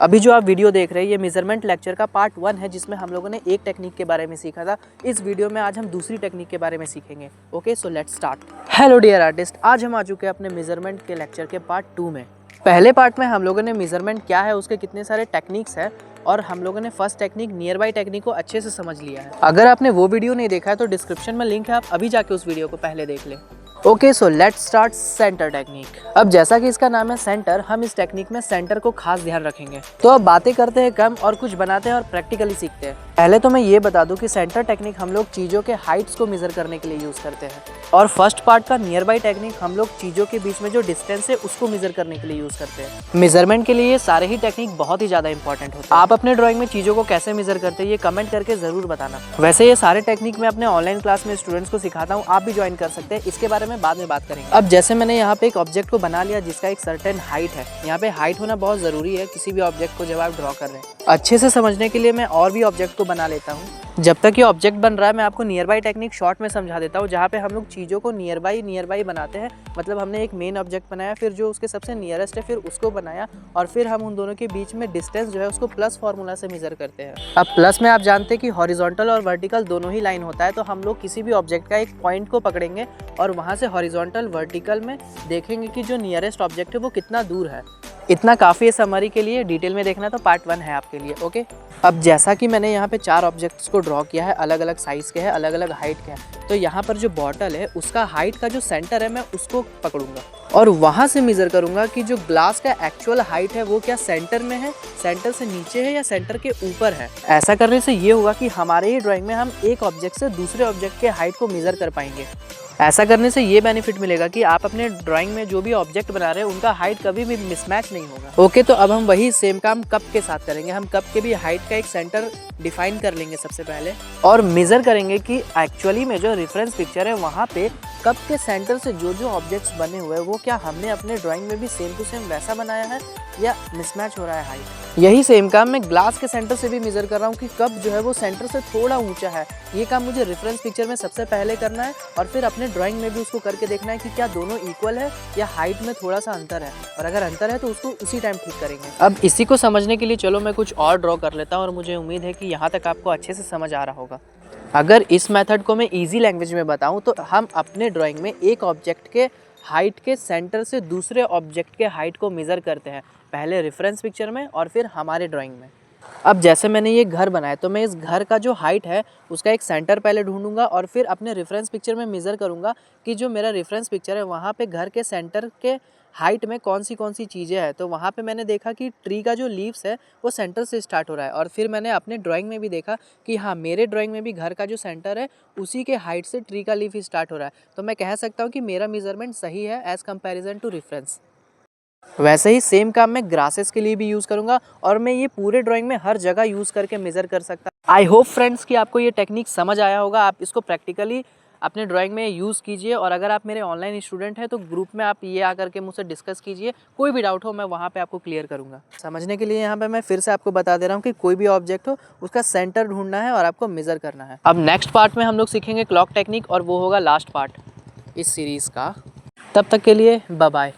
अभी जो आप वीडियो देख रहे हैं ये मेजरमेंट लेक्चर का पार्ट 1 है, जिसमें हम लोगों ने एक टेक्निक के बारे में सीखा था। इस वीडियो में आज हम दूसरी टेक्निक के बारे में सीखेंगे। Okay, so let's start. Hello dear artist, आज हम आ चुके हैं अपने मेजरमेंट के लेक्चर के पार्ट 2 में। पहले पार्ट में हम लोगों ने मेजरमेंट क्या है, उसके कितने सारे टेक्निक्स हैं, और हम लोगों ने first technique near by technique को अच्छे से समझ लिया है। अगर आपने वो वीडियो नहीं देखा है तो डिस्क्रिप्शन में लिंक है, आप अभी जाके उस वीडियो को पहले देख लें। Okay, so let's start centre technique. अब जैसा कि इसका नाम है सेंटर, हम इस टेक्निक में सेंटर को खास ध्यान रखेंगे। तो अब बातें करते हैं कम और कुछ बनाते हैं और प्रैक्टिकली सीखते हैं। पहले तो मैं ये बता दूं कि सेंटर टेक्निक हम लोग चीज़ों के हाइट्स को मेजर करने के लिए यूज़ करते हैं, और फर्स्ट पार्ट का नियर बाई टेक्निक हम लोग चीज़ों के बीच में जो डिस्टेंस है उसको मेजर करने के लिए यूज़ करते हैं। मेजरमेंट के लिए ये सारे ही टेक्निक बहुत ही ज़्यादा इंपॉर्टेंट होते हैं। आप अपने ड्राइंग में चीज़ों को कैसे मेजर करते हैं ये कमेंट करके ज़रूर बताना। वैसे ये सारे टेक्निक मैं अपने ऑनलाइन क्लास में स्टूडेंट्स को सिखाता हूँ, आप भी ज्वाइन कर सकते हैं। इसके बारे में बाद में बात करेंगे। अब जैसे मैंने यहाँ पे एक ऑब्जेक्ट को बना लिया जिसका एक सर्टेन हाइट है। यहाँ पे हाइट होना बहुत ज़रूरी है किसी भी ऑब्जेक्ट को जब आप ड्रॉ कर रहे हैं। अच्छे से समझने के लिए मैं और भी ऑब्जेक्ट को बना लेता हूँ। जब तक ये ऑब्जेक्ट बन रहा है मैं आपको नियर बाई टेक्निक शॉर्ट में समझा देता हूँ, जहाँ पे हम लोग चीज़ों को नियर बाई बनाते हैं। मतलब हमने एक मेन ऑब्जेक्ट बनाया, फिर जो उसके सबसे नियरेस्ट है फिर उसको बनाया, और फिर हम उन दोनों के बीच में डिस्टेंस जो है उसको प्लस फार्मूला से मेजर करते हैं। अब प्लस में आप जानते हैं कि हॉरिजॉन्टल और वर्टिकल दोनों ही लाइन होता है, तो हम लोग किसी भी ऑब्जेक्ट का एक पॉइंट को पकड़ेंगे और वहाँ से हॉरिजॉन्टल वर्टिकल में देखेंगे कि जो नियरेस्ट ऑब्जेक्ट है वो कितना दूर है। इतना काफ़ी है समरी के लिए। डिटेल में देखना तो पार्ट 1 है आपके लिए। ओके, अब जैसा कि मैंने यहाँ पे 4 ऑब्जेक्ट्स को ड्रॉ किया है, अलग अलग साइज़ के हैं, अलग अलग हाइट के हैं। तो यहाँ पर जो बॉटल है उसका हाइट का जो सेंटर है मैं उसको पकड़ूंगा और वहाँ से मेज़र करूँगा कि जो ग्लास का एक्चुअल हाइट है वो क्या सेंटर में है, सेंटर से नीचे है या सेंटर के ऊपर है। ऐसा करने से ये होगा कि हमारे ही ड्राइंग में हम एक ऑब्जेक्ट से दूसरे ऑब्जेक्ट के हाइट को मेज़र कर पाएंगे। ऐसा करने से ये बेनिफिट मिलेगा कि आप अपने ड्राइंग में जो भी ऑब्जेक्ट बना रहे हैं उनका हाइट कभी भी मिसमैच नहीं होगा। ओके, तो अब हम वही सेम काम कप के साथ करेंगे। हम कप के भी हाइट का एक सेंटर डिफाइन कर लेंगे सबसे पहले, और मेज़र करेंगे कि एक्चुअली में जो रेफरेंस पिक्चर है वहाँ पे कप के सेंटर से जो जो ऑब्जेक्ट्स बने हुए हैं वो क्या हमने अपने ड्राइंग में भी सेम टू सेम वैसा बनाया है या मिसमैच हो रहा है हाइट। यही सेम काम मैं ग्लास के सेंटर से भी मेज़र कर रहा हूँ कि कप जो है वो सेंटर से थोड़ा ऊंचा है। ये काम मुझे रेफरेंस पिक्चर में सबसे पहले करना है, और फिर अपने ड्राइंग में भी उसको करके देखना है कि क्या दोनों इक्वल है या हाइट में थोड़ा सा अंतर है, और अगर अंतर है तो उसको उसी टाइम ठीक करेंगे। अब इसी को समझने के लिए चलो मैं कुछ और ड्रॉ कर लेता हूँ, और मुझे उम्मीद है कि यहाँ तक आपको अच्छे से समझ आ रहा होगा। अगर इस मेथड को मैं इजी लैंग्वेज में बताऊं तो हम अपने ड्राइंग में एक ऑब्जेक्ट के हाइट के सेंटर से दूसरे ऑब्जेक्ट के हाइट को मेज़र करते हैं, पहले रेफरेंस पिक्चर में और फिर हमारे ड्राइंग में। अब जैसे मैंने ये घर बनाया तो मैं इस घर का जो हाइट है उसका एक सेंटर पहले ढूंढूंगा और फिर अपने रेफरेंस पिक्चर में मेज़र करूंगा कि जो मेरा रेफरेंस पिक्चर है वहाँ पे घर के सेंटर के हाइट में कौन सी चीज़ें हैं। तो वहाँ पे मैंने देखा कि ट्री का जो लीव्स है वो सेंटर से स्टार्ट हो रहा है, और फिर मैंने अपने ड्राइंग में भी देखा कि हाँ मेरे ड्राइंग में भी घर का जो सेंटर है उसी के हाइट से ट्री का लीफ स्टार्ट हो रहा है। तो मैं कह सकता हूँ कि मेरा मेजरमेंट सही है एज़ कम्पेरिजन टू रेफरेंस। वैसे ही सेम काम मैं ग्रासेस के लिए भी यूज़ करूँगा, और मैं ये पूरे ड्राइंग में हर जगह यूज़ करके मेज़र कर सकता हूँ। आई होप फ्रेंड्स कि आपको ये टेक्निक समझ आया होगा। आप इसको प्रैक्टिकली अपने ड्राइंग में यूज़ कीजिए, और अगर आप मेरे ऑनलाइन स्टूडेंट हैं तो ग्रुप में आप ये आकर के मुझसे डिस्कस कीजिए। कोई भी डाउट हो मैं वहाँ पे आपको क्लियर करूँगा। समझने के लिए यहाँ पे मैं फिर से आपको बता दे रहा हूँ कि कोई भी ऑब्जेक्ट हो उसका सेंटर ढूंढना है और आपको मेज़र करना है। अब नेक्स्ट पार्ट में हम लोग सीखेंगे क्लॉक टेक्निक, और वो होगा लास्ट पार्ट इस सीरीज़ का। तब तक के लिए बाय बाय।